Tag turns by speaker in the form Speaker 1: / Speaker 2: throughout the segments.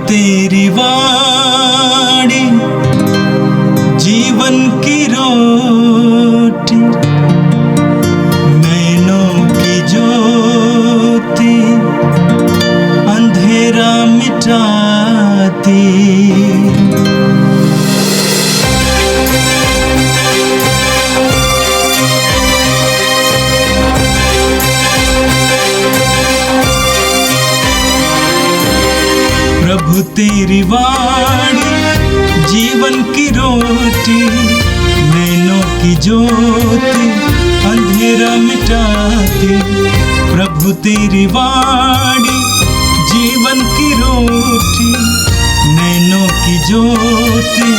Speaker 1: तेरी वाणी जीवन की रोटी, नैनों की ज्योति अंधेरा मिटाती। प्रभु तेरी वाणी जीवन की रोटी, नैनों की ज्योति अंधेरा मिटाती। प्रभु तेरी वाणी जीवन की रोटी, नैनों की ज्योति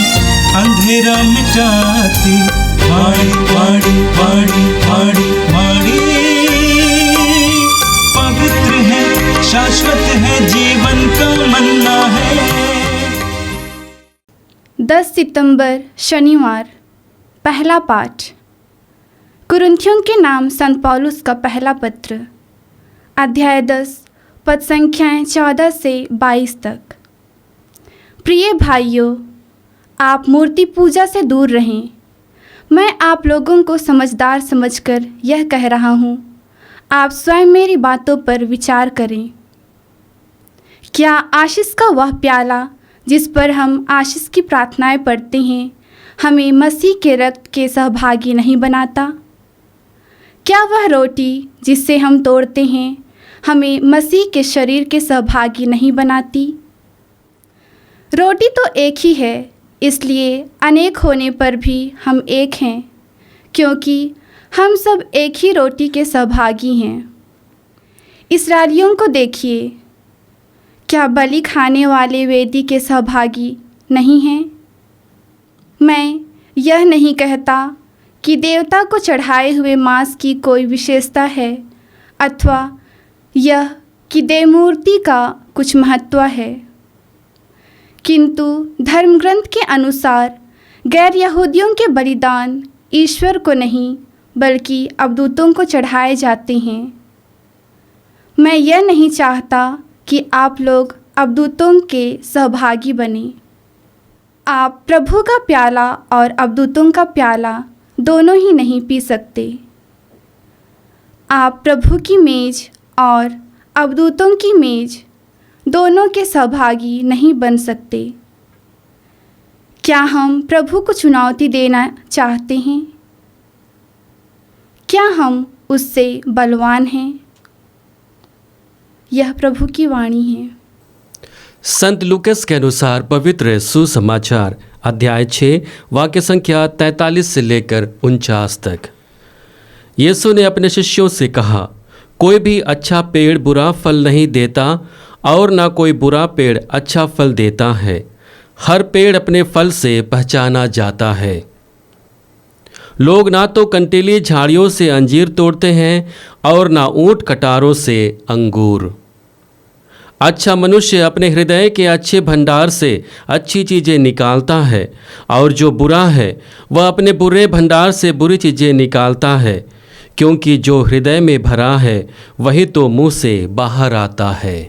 Speaker 1: अंधेरा मिटाती। वाणी वाणी वाणी वाणी वाणी पवित्र है, शाश्वत है, जीवन का मन्ना है।
Speaker 2: 10 सितंबर शनिवार। पहला पाठ कुरिन्थियों के नाम संत पौलुस का पहला पत्र, अध्याय 10 पद संख्याएं 14 से 22 तक। प्रिय भाइयों, आप मूर्ति पूजा से दूर रहें। मैं आप लोगों को समझदार समझकर यह कह रहा हूँ। आप स्वयं मेरी बातों पर विचार करें। क्या आशीष का वह प्याला जिस पर हम आशीष की प्रार्थनाएं पढ़ते हैं हमें मसीह के रक्त के सहभागी नहीं बनाता? क्या वह रोटी जिसे हम तोड़ते हैं हमें मसीह के शरीर के सहभागी नहीं बनाती? रोटी तो एक ही है, इसलिए अनेक होने पर भी हम एक हैं, क्योंकि हम सब एक ही रोटी के सहभागी हैं। इस्राएलियों को देखिए, क्या बलि खाने वाले वेदी के सहभागी नहीं हैं? मैं यह नहीं कहता कि देवता को चढ़ाए हुए मांस की कोई विशेषता है अथवा यह कि देवमूर्ति का कुछ महत्व है, किंतु धर्मग्रंथ के अनुसार गैर यहूदियों के बलिदान ईश्वर को नहीं बल्कि अवधूतों को चढ़ाए जाते हैं। मैं यह नहीं चाहता कि आप लोग अवधूतों के सहभागी बने। आप प्रभु का प्याला और अवधूतों का प्याला दोनों ही नहीं पी सकते। आप प्रभु की मेज और अवधूतों की मेज दोनों के सहभागी नहीं बन सकते। क्या हम प्रभु को चुनौती देना चाहते हैं? क्या हम उससे बलवान हैं? यह प्रभु की वाणी है।
Speaker 3: संत लूकस के अनुसार पवित्र सुसमाचार अध्याय 6 वाक्य संख्या 43 से लेकर 49 तक। यीशु ने अपने शिष्यों से कहा, कोई भी अच्छा पेड़ बुरा फल नहीं देता और ना कोई बुरा पेड़ अच्छा फल देता है। हर पेड़ अपने फल से पहचाना जाता है। लोग ना तो कंटीली झाड़ियों से अंजीर तोड़ते हैं और ना ऊंट कटारों से अंगूर। अच्छा मनुष्य अपने हृदय के अच्छे भंडार से अच्छी चीज़ें निकालता है, और जो बुरा है वह अपने बुरे भंडार से बुरी चीज़ें निकालता है, क्योंकि जो हृदय में भरा है वही तो मुंह से बाहर आता है।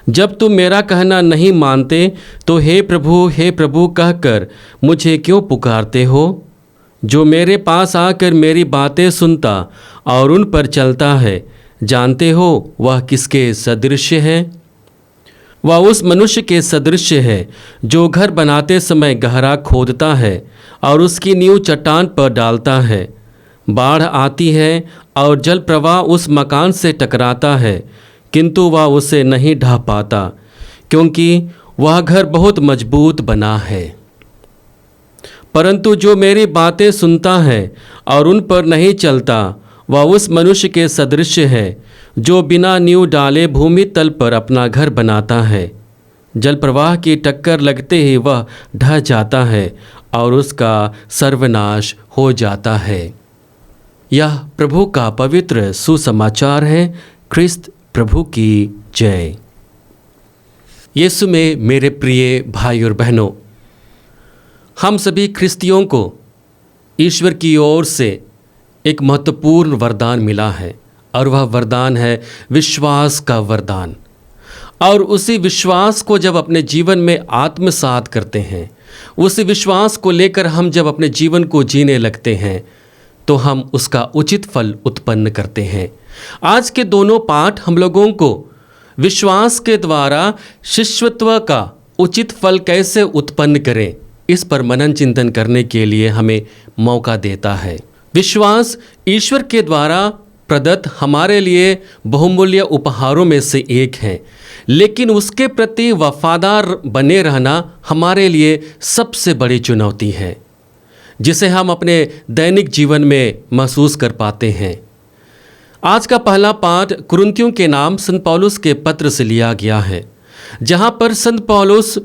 Speaker 3: जब तुम मेरा कहना नहीं मानते तो हे प्रभु कहकर मुझे क्यों पुकारते हो? जो मेरे पास आकर मेरी बातें सुनता और उन पर चलता है, जानते हो वह किसके सदृश है? वह उस मनुष्य के सदृश है जो घर बनाते समय गहरा खोदता है और उसकी नींव चट्टान पर डालता है। बाढ़ आती है और जल प्रवाह उस मकान से टकराता है, किंतु वह उसे नहीं ढा पाता, क्योंकि वह घर बहुत मजबूत बना है। परंतु जो मेरी बातें सुनता है और उन पर नहीं चलता, वह उस मनुष्य के सदृश है जो बिना नींव डाले भूमि तल पर अपना घर बनाता है। जल प्रवाह की टक्कर लगते ही वह ढह जाता है और उसका सर्वनाश हो जाता है। यह प्रभु का पवित्र सुसमाचार है। ख्रिस्त प्रभु की जय। यीशु में मेरे प्रिय भाई और बहनों, हम सभी ख्रिस्तियों को ईश्वर की ओर से एक महत्वपूर्ण वरदान मिला है, और वह वरदान है विश्वास का वरदान। और उसी विश्वास को जब अपने जीवन में आत्मसात करते हैं, उसी विश्वास को लेकर हम जब अपने जीवन को जीने लगते हैं, तो हम उसका उचित फल उत्पन्न करते हैं। आज के दोनों पाठ हम लोगों को विश्वास के द्वारा शिष्यत्व का उचित फल कैसे उत्पन्न करें, इस पर मनन चिंतन करने के लिए हमें मौका देता है। विश्वास ईश्वर के द्वारा प्रदत्त हमारे लिए बहुमूल्य उपहारों में से एक है, लेकिन उसके प्रति वफादार बने रहना हमारे लिए सबसे बड़ी चुनौती है, जिसे हम अपने दैनिक जीवन में महसूस कर पाते हैं। आज का पहला पाठ कुरिन्थियों के नाम संत पौलुस के पत्र से लिया गया है, जहाँ पर संत पौलुस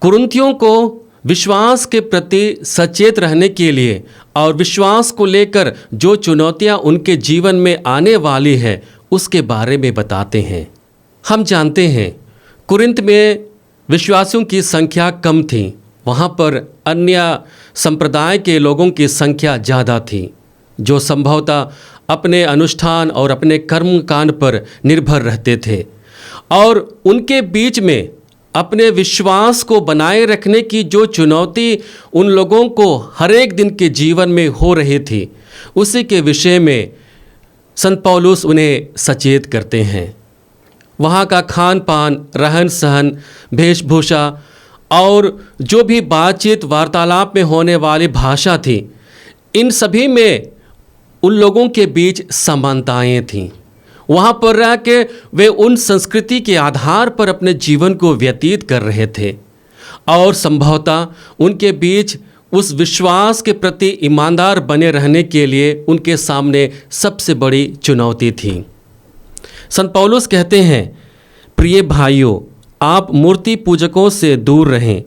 Speaker 3: कुरिन्थियों को विश्वास के प्रति सचेत रहने के लिए और विश्वास को लेकर जो चुनौतियां उनके जीवन में आने वाली है उसके बारे में बताते हैं। हम जानते हैं कुरिन्थ में विश्वासियों की संख्या कम थी, वहाँ पर अन्य संप्रदाय के लोगों की संख्या ज़्यादा थी, जो संभवतः अपने अनुष्ठान और अपने कर्म कांड पर निर्भर रहते थे, और उनके बीच में अपने विश्वास को बनाए रखने की जो चुनौती उन लोगों को हर एक दिन के जीवन में हो रही थी, उसी के विषय में संत पौलुस उन्हें सचेत करते हैं। वहाँ का खान पान, रहन सहन, वेशभूषा और जो भी बातचीत वार्तालाप में होने वाली भाषा थी, इन सभी में उन लोगों के बीच समानताएं थीं। वहाँ पर रह के वे उन संस्कृति के आधार पर अपने जीवन को व्यतीत कर रहे थे, और संभवतः उनके बीच उस विश्वास के प्रति ईमानदार बने रहने के लिए उनके सामने सबसे बड़ी चुनौती थी। संत पौलुस कहते हैं, प्रिय भाइयों, आप मूर्ति पूजकों से दूर रहें।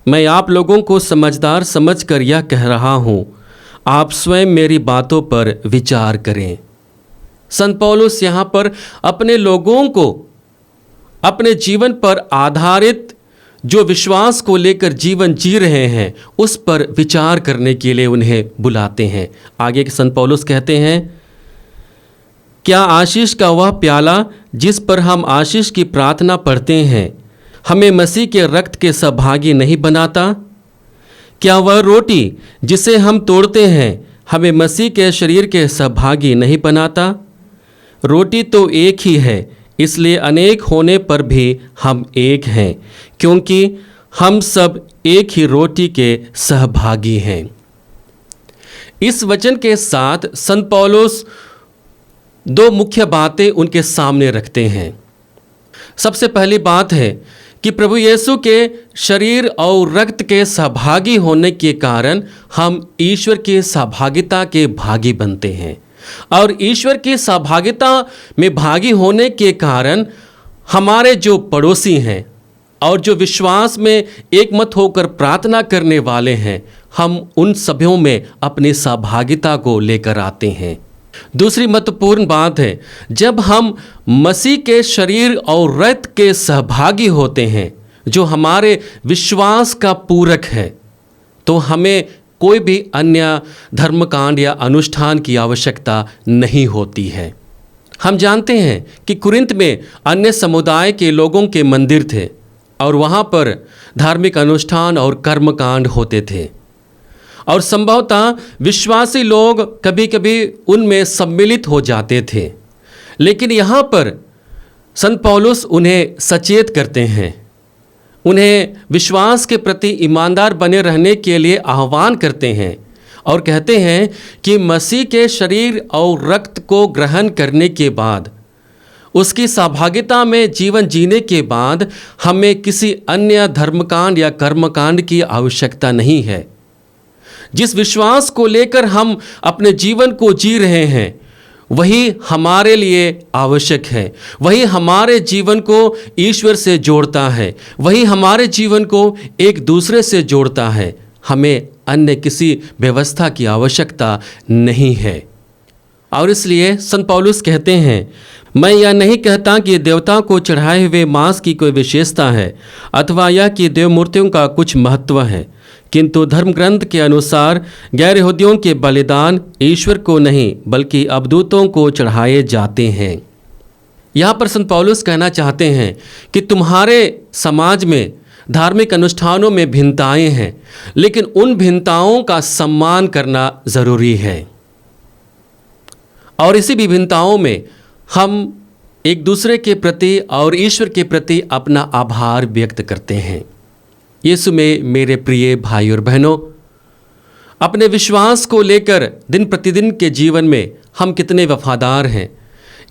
Speaker 3: मैं आप लोगों को समझदार समझकर यह कह रहा हूँ, आप स्वयं मेरी बातों पर विचार करें। संत पौलुस यहाँ पर अपने लोगों को अपने जीवन पर आधारित जो विश्वास को लेकर जीवन जी रहे हैं उस पर विचार करने के लिए उन्हें बुलाते हैं। आगे संत पौलुस कहते हैं, क्या आशीष का वह प्याला जिस पर हम आशीष की प्रार्थना पढ़ते हैं हमें मसीह के रक्त के सहभागी नहीं बनाता? क्या वह रोटी जिसे हम तोड़ते हैं हमें मसीह के शरीर के सहभागी नहीं बनाता? रोटी तो एक ही है, इसलिए अनेक होने पर भी हम एक हैं, क्योंकि हम सब एक ही रोटी के सहभागी हैं। इस वचन के साथ संत पौलुस दो मुख्य बातें उनके सामने रखते हैं। सबसे पहली बात है कि प्रभु यीशु के शरीर और रक्त के सहभागी होने के कारण हम ईश्वर की सहभागिता के भागी बनते हैं, और ईश्वर की सहभागिता में भागी होने के कारण हमारे जो पड़ोसी हैं और जो विश्वास में एकमत होकर प्रार्थना करने वाले हैं, हम उन सभ्यों में अपनी सहभागिता को लेकर आते हैं। दूसरी महत्वपूर्ण बात है, जब हम मसीह के शरीर और रक्त के सहभागी होते हैं जो हमारे विश्वास का पूरक है, तो हमें कोई भी अन्य धर्मकांड या अनुष्ठान की आवश्यकता नहीं होती है। हम जानते हैं कि कुरिन्थ में अन्य समुदाय के लोगों के मंदिर थे और वहाँ पर धार्मिक अनुष्ठान और कर्मकांड होते थे, और संभवतः विश्वासी लोग कभी कभी उनमें सम्मिलित हो जाते थे। लेकिन यहाँ पर संत पौलुस उन्हें सचेत करते हैं, उन्हें विश्वास के प्रति ईमानदार बने रहने के लिए आह्वान करते हैं और कहते हैं कि मसीह के शरीर और रक्त को ग्रहण करने के बाद, उसकी सहभागिता में जीवन जीने के बाद हमें किसी अन्य धर्मकांड या कर्मकांड की आवश्यकता नहीं है। जिस विश्वास को लेकर हम अपने जीवन को जी रहे हैं वही हमारे लिए आवश्यक है, वही हमारे जीवन को ईश्वर से जोड़ता है, वही हमारे जीवन को एक दूसरे से जोड़ता है। हमें अन्य किसी व्यवस्था की आवश्यकता नहीं है। और इसलिए संत पौलुस कहते हैं, मैं यह नहीं कहता कि देवता को चढ़ाए हुए मांस की कोई विशेषता है अथवा यह कि देव मूर्तियों का कुछ महत्व है, किंतु धर्म ग्रंथ के अनुसार गैर यहूदियों के बलिदान ईश्वर को नहीं बल्कि अवधूतों को चढ़ाए जाते हैं। यहाँ पर संत पौलुस कहना चाहते हैं कि तुम्हारे समाज में धार्मिक अनुष्ठानों में भिन्नताएं हैं, लेकिन उन भिन्नताओं का सम्मान करना ज़रूरी है। और इसी विभिन्नताओं में हम एक दूसरे के प्रति और ईश्वर के प्रति अपना आभार व्यक्त करते हैं। यीशु में मेरे प्रिय भाई और बहनों, अपने विश्वास को लेकर दिन प्रतिदिन के जीवन में हम कितने वफादार हैं,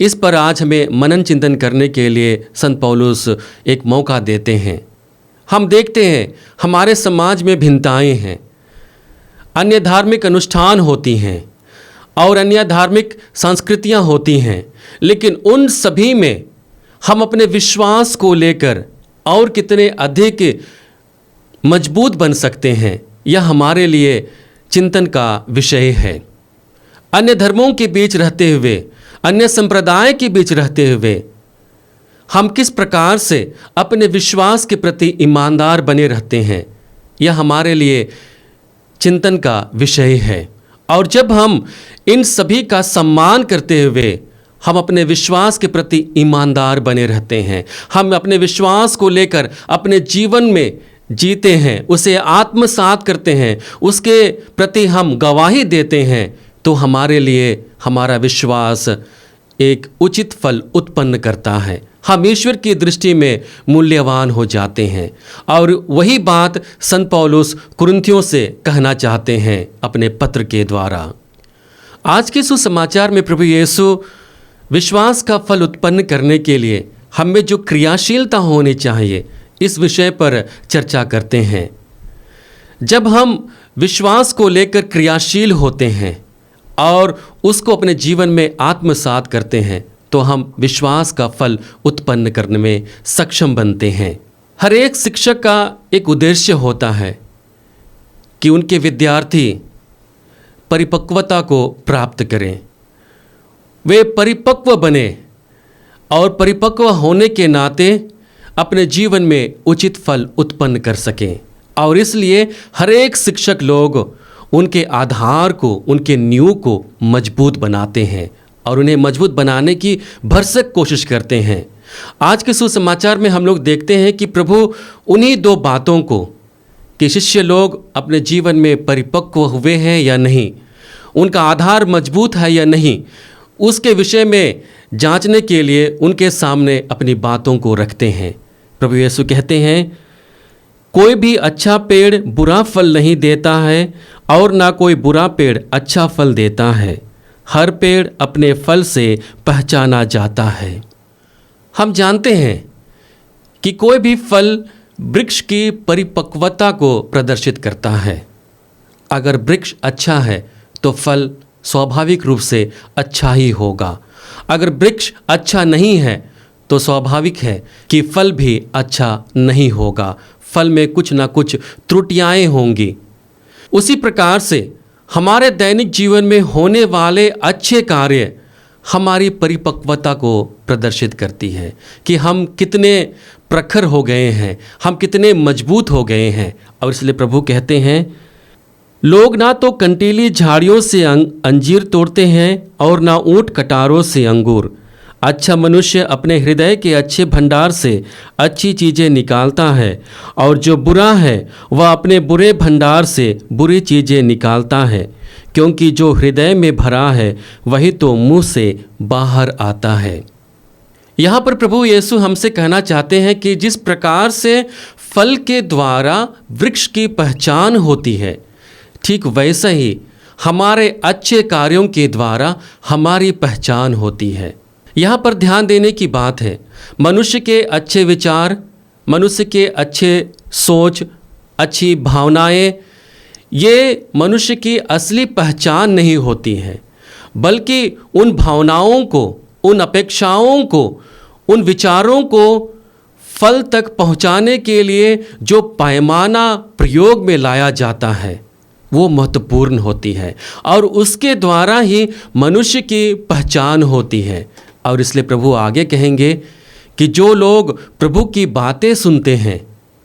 Speaker 3: इस पर आज हमें मनन चिंतन करने के लिए संत पौलुस एक मौका देते हैं। हम देखते हैं हमारे समाज में भिन्नताएं हैं, अन्य धार्मिक अनुष्ठान होती हैं और अन्य धार्मिक संस्कृतियां होती हैं, लेकिन उन सभी में हम अपने विश्वास को लेकर और कितने अधिक मजबूत बन सकते हैं, यह हमारे लिए चिंतन का विषय है। अन्य धर्मों के बीच रहते हुए, अन्य संप्रदाय के बीच रहते हुए हम किस प्रकार से अपने विश्वास के प्रति ईमानदार बने रहते हैं, यह हमारे लिए चिंतन का विषय है। और जब हम इन सभी का सम्मान करते हुए हम अपने विश्वास के प्रति ईमानदार बने रहते हैं, हम अपने विश्वास को लेकर अपने जीवन में जीते हैं, उसे आत्मसात करते हैं, उसके प्रति हम गवाही देते हैं, तो हमारे लिए हमारा विश्वास एक उचित फल उत्पन्न करता है। हम ईश्वर की दृष्टि में मूल्यवान हो जाते हैं। और वही बात संत पौलुस कुरिन्थियों से कहना चाहते हैं अपने पत्र के द्वारा। आज के सुसमाचार में प्रभु यीशु विश्वास का फल उत्पन्न करने के लिए हम में जो क्रियाशीलता होनी चाहिए, इस विषय पर चर्चा करते हैं। जब हम विश्वास को लेकर क्रियाशील होते हैं और उसको अपने जीवन में आत्मसात करते हैं, तो हम विश्वास का फल उत्पन्न करने में सक्षम बनते हैं। हर एक शिक्षक का एक उद्देश्य होता है कि उनके विद्यार्थी परिपक्वता को प्राप्त करें, वे परिपक्व बने और परिपक्व होने के नाते अपने जीवन में उचित फल उत्पन्न कर सकें। और इसलिए हर एक शिक्षक लोग उनके आधार को, उनके नींव को मजबूत बनाते हैं और उन्हें मजबूत बनाने की भरसक कोशिश करते हैं। आज के सुसमाचार में हम लोग देखते हैं कि प्रभु उन्हीं दो बातों को, कि शिष्य लोग अपने जीवन में परिपक्व हुए हैं या नहीं, उनका आधार मजबूत है या नहीं, उसके विषय में जांचने के लिए उनके सामने अपनी बातों को रखते हैं। प्रभु यीशु कहते हैं, कोई भी अच्छा पेड़ बुरा फल नहीं देता है और ना कोई बुरा पेड़ अच्छा फल देता है। हर पेड़ अपने फल से पहचाना जाता है। हम जानते हैं कि कोई भी फल वृक्ष की परिपक्वता को प्रदर्शित करता है। अगर वृक्ष अच्छा है तो फल स्वाभाविक रूप से अच्छा ही होगा। अगर वृक्ष अच्छा नहीं है तो स्वाभाविक है कि फल भी अच्छा नहीं होगा, फल में कुछ ना कुछ त्रुटियाएं होंगी। उसी प्रकार से हमारे दैनिक जीवन में होने वाले अच्छे कार्य हमारी परिपक्वता को प्रदर्शित करती है कि हम कितने प्रखर हो गए हैं, हम कितने मजबूत हो गए हैं। और इसलिए प्रभु कहते हैं, लोग ना तो कंटीली झाड़ियों से अंजीर तोड़ते हैं और ना ऊंट कटारों से अंगूर। अच्छा मनुष्य अपने हृदय के अच्छे भंडार से अच्छी चीज़ें निकालता है, और जो बुरा है वह अपने बुरे भंडार से बुरी चीज़ें निकालता है, क्योंकि जो हृदय में भरा है वही तो मुंह से बाहर आता है। यहाँ पर प्रभु यीशु हमसे कहना चाहते हैं कि जिस प्रकार से फल के द्वारा वृक्ष की पहचान होती है, ठीक वैसा ही हमारे अच्छे कार्यों के द्वारा हमारी पहचान होती है। यहाँ पर ध्यान देने की बात है, मनुष्य के अच्छे विचार, मनुष्य के अच्छे सोच, अच्छी भावनाएं, ये मनुष्य की असली पहचान नहीं होती हैं, बल्कि उन भावनाओं को, उन अपेक्षाओं को, उन विचारों को फल तक पहुँचाने के लिए जो पैमाना प्रयोग में लाया जाता है वो महत्वपूर्ण होती है, और उसके द्वारा ही मनुष्य की पहचान होती है। और इसलिए प्रभु आगे कहेंगे कि जो लोग प्रभु की बातें सुनते हैं,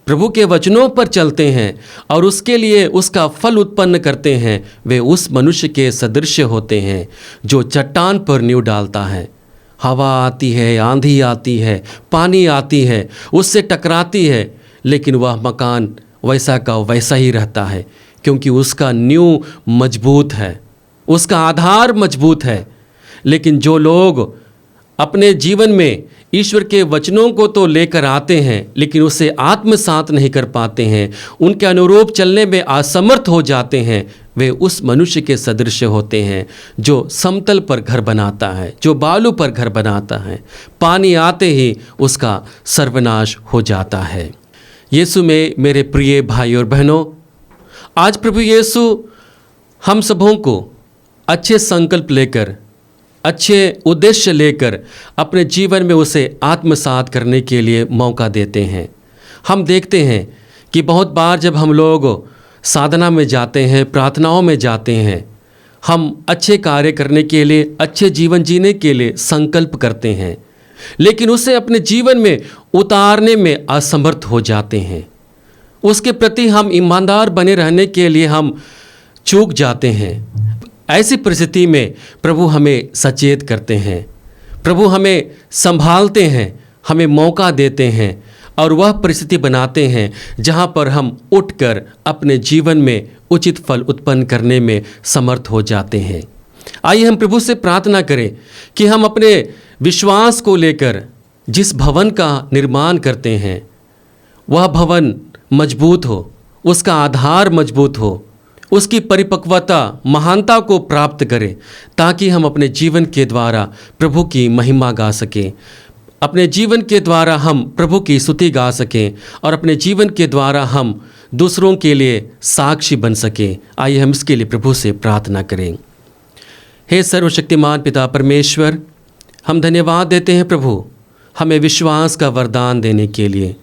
Speaker 3: प्रभु के वचनों पर चलते हैं और उसके लिए उसका फल उत्पन्न करते हैं, वे उस मनुष्य के सदृश होते हैं जो चट्टान पर नींव डालता है हवा आती है, आंधी आती है, पानी आती है, उससे टकराती है, लेकिन वह मकान वैसा का वैसा ही रहता है, क्योंकि उसका नींव मजबूत है, उसका आधार मजबूत है। लेकिन जो लोग अपने जीवन में ईश्वर के वचनों को तो लेकर आते हैं, लेकिन उसे आत्मसात नहीं कर पाते हैं, उनके अनुरूप चलने में असमर्थ हो जाते हैं, वे उस मनुष्य के सदृश होते हैं जो समतल पर घर बनाता है, जो बालू पर घर बनाता है, पानी आते ही उसका सर्वनाश हो जाता है। यीशु में मेरे प्रिय भाई और बहनों, आज प्रभु यीशु हम सबों को अच्छे संकल्प लेकर, अच्छे उद्देश्य लेकर अपने जीवन में उसे आत्मसात करने के लिए मौका देते हैं। हम देखते हैं कि बहुत बार जब हम लोग साधना में जाते हैं, प्रार्थनाओं में जाते हैं, हम अच्छे कार्य करने के लिए, अच्छे जीवन जीने के लिए संकल्प करते हैं, लेकिन उसे अपने जीवन में उतारने में असमर्थ हो जाते हैं। उसके प्रति हम ईमानदार बने रहने के लिए हम चूक जाते हैं। ऐसी परिस्थिति में प्रभु हमें सचेत करते हैं, प्रभु हमें संभालते हैं, हमें मौका देते हैं और वह परिस्थिति बनाते हैं जहाँ पर हम उठकर अपने जीवन में उचित फल उत्पन्न करने में समर्थ हो जाते हैं। आइए हम प्रभु से प्रार्थना करें कि हम अपने विश्वास को लेकर जिस भवन का निर्माण करते हैं वह भवन मजबूत हो, उसका आधार मजबूत हो, उसकी परिपक्वता, महानता को प्राप्त करें, ताकि हम अपने जीवन के द्वारा प्रभु की महिमा गा सकें, अपने जीवन के द्वारा हम प्रभु की स्तुति गा सकें और अपने जीवन के द्वारा हम दूसरों के लिए साक्षी बन सकें। आइए हम इसके लिए प्रभु से प्रार्थना करें। हे सर्वशक्तिमान पिता परमेश्वर, हम धन्यवाद देते हैं प्रभु हमें विश्वास का वरदान देने के लिए,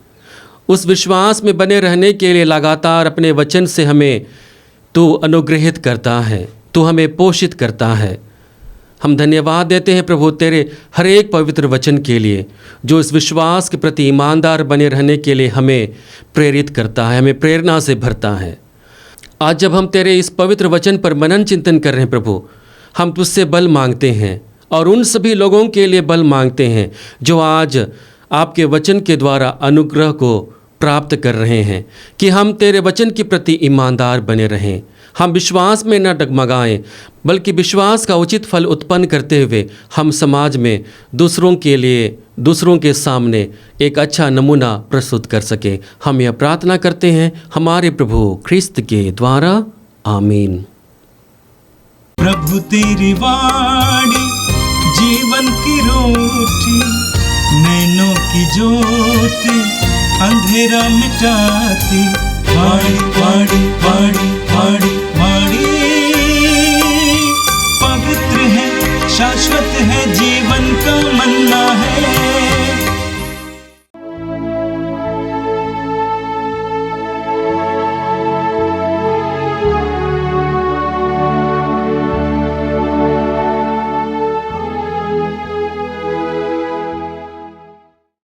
Speaker 3: उस विश्वास में बने रहने के लिए लगातार अपने वचन से हमें तू अनुग्रहित करता है, तू हमें पोषित करता है। हम धन्यवाद देते हैं प्रभु तेरे हर एक पवित्र वचन के लिए, जो इस विश्वास के प्रति ईमानदार बने रहने के लिए हमें प्रेरित करता है, हमें प्रेरणा से भरता है। आज जब हम तेरे इस पवित्र वचन पर मनन चिंतन कर रहे हैं प्रभु, हम तुझसे बल मांगते हैं और उन सभी लोगों के लिए बल मांगते हैं जो आज आपके वचन के द्वारा अनुग्रह को प्राप्त कर रहे हैं, कि हम तेरे वचन के प्रति ईमानदार बने रहें, हम विश्वास में न डगमगाएं, बल्कि विश्वास का उचित फल उत्पन्न करते हुए हम समाज में दूसरों के लिए, दूसरों के सामने एक अच्छा नमूना प्रस्तुत कर सके। हम यह प्रार्थना करते हैं हमारे प्रभु ख्रिस्त के द्वारा, आमीन।
Speaker 1: प्रभु तेरी वाणी जीवन की रोटी, नैनों की ज्योति अंधेरा मिटाती, वाणी वाणी वाणी